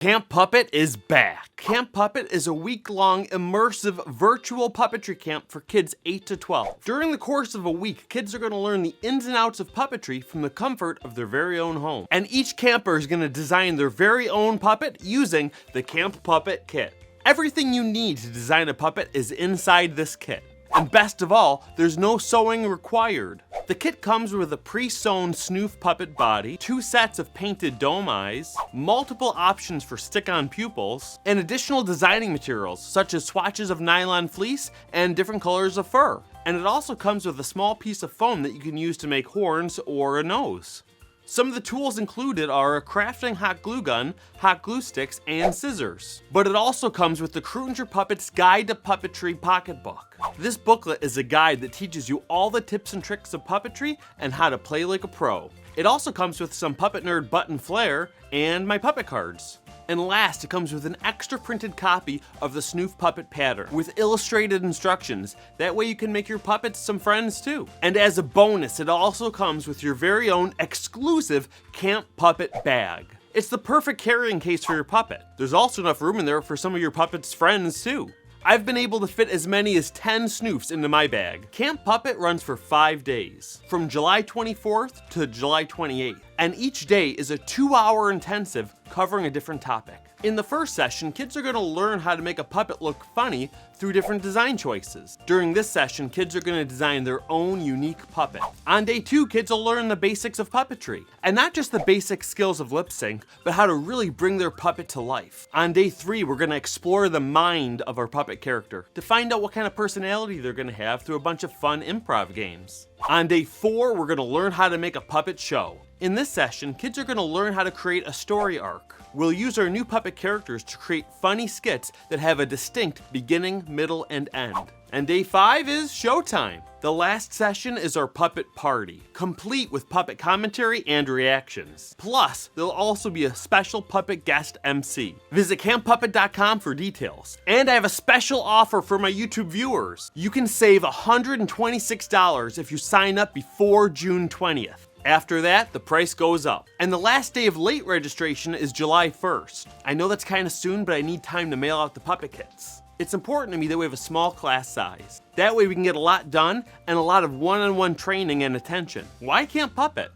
Camp Puppet is back. Camp Puppet is a week-long immersive virtual puppetry camp for kids 8 to 12. During the course of a week, kids are going to learn the ins and outs of puppetry from the comfort of their very own home. And each camper is going to design their very own puppet using the Camp Puppet kit. Everything you need to design a puppet is inside this kit. And best of all, there's no sewing required. The kit comes with a pre-sewn snoof puppet body, 2 sets of painted dome eyes, multiple options for stick-on pupils, and additional designing materials such as swatches of nylon fleece and different colors of fur. And it also comes with a small piece of foam that you can use to make horns or a nose. Some of the tools included are a crafting hot glue gun, hot glue sticks, and scissors. But it also comes with the Cruinger Puppet's Guide to Puppetry pocketbook. This booklet is a guide that teaches you all the tips and tricks of puppetry and how to play like a pro. It also comes with some Puppet Nerd button flair and my puppet cards. And last, it comes with an extra printed copy of the Snoof Puppet pattern with illustrated instructions. That way you can make your puppets some friends too. And as a bonus, it also comes with your very own exclusive Camp Puppet bag. It's the perfect carrying case for your puppet. There's also enough room in there for some of your puppet's friends too. I've been able to fit as many as 10 Snoofs into my bag. Camp Puppet runs for 5 days, from July 24th to July 28th, and each day is a 2-hour intensive covering a different topic. In the first session, kids are going to learn how to make a puppet look funny through different design choices. During this session, kids are going to design their own unique puppet. On day 2, kids will learn the basics of puppetry, and not just the basic skills of lip sync, but how to really bring their puppet to life. On day 3, we're going to explore the mind of our puppet character to find out what kind of personality they're going to have through a bunch of fun improv games. On day 4, we're going to learn how to make a puppet show. In this session, kids are going to learn how to create a story arc. We'll use our new puppet characters to create funny skits that have a distinct beginning, middle, and end. And day 5 is showtime. The last session is our puppet party, complete with puppet commentary and reactions. Plus, there'll also be a special puppet guest MC. Visit camppuppet.com for details. And I have a special offer for my YouTube viewers. You can save $126 if you sign up before June 20th. After that, the price goes up. And the last day of late registration is July 1st. I know that's kind of soon, but I need time to mail out the puppet kits. It's important to me that we have a small class size. That way we can get a lot done and a lot of one-on-one training and attention. Why Camp Puppet?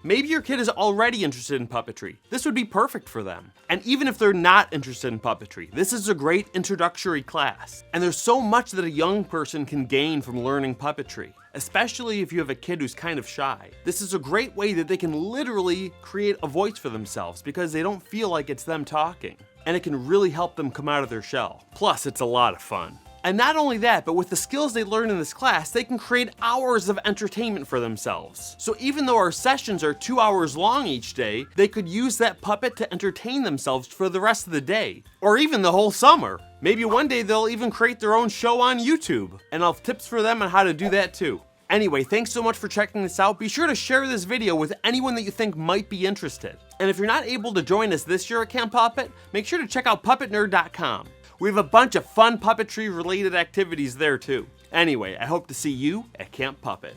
Maybe your kid is already interested in puppetry. This would be perfect for them. And even if they're not interested in puppetry, this is a great introductory class. And there's so much that a young person can gain from learning puppetry, especially if you have a kid who's kind of shy. This is a great way that they can literally create a voice for themselves because they don't feel like it's them talking. And it can really help them come out of their shell. Plus, it's a lot of fun. And not only that, but with the skills they learn in this class, they can create hours of entertainment for themselves. So even though our sessions are 2 hours long each day, they could use that puppet to entertain themselves for the rest of the day, or even the whole summer. Maybe one day they'll even create their own show on YouTube, and I'll have tips for them on how to do that too. Anyway, thanks so much for checking this out. Be sure to share this video with anyone that you think might be interested. And if you're not able to join us this year at Camp Puppet, make sure to check out puppetnerd.com. We have a bunch of fun puppetry related activities there too. Anyway, I hope to see you at Camp Puppet.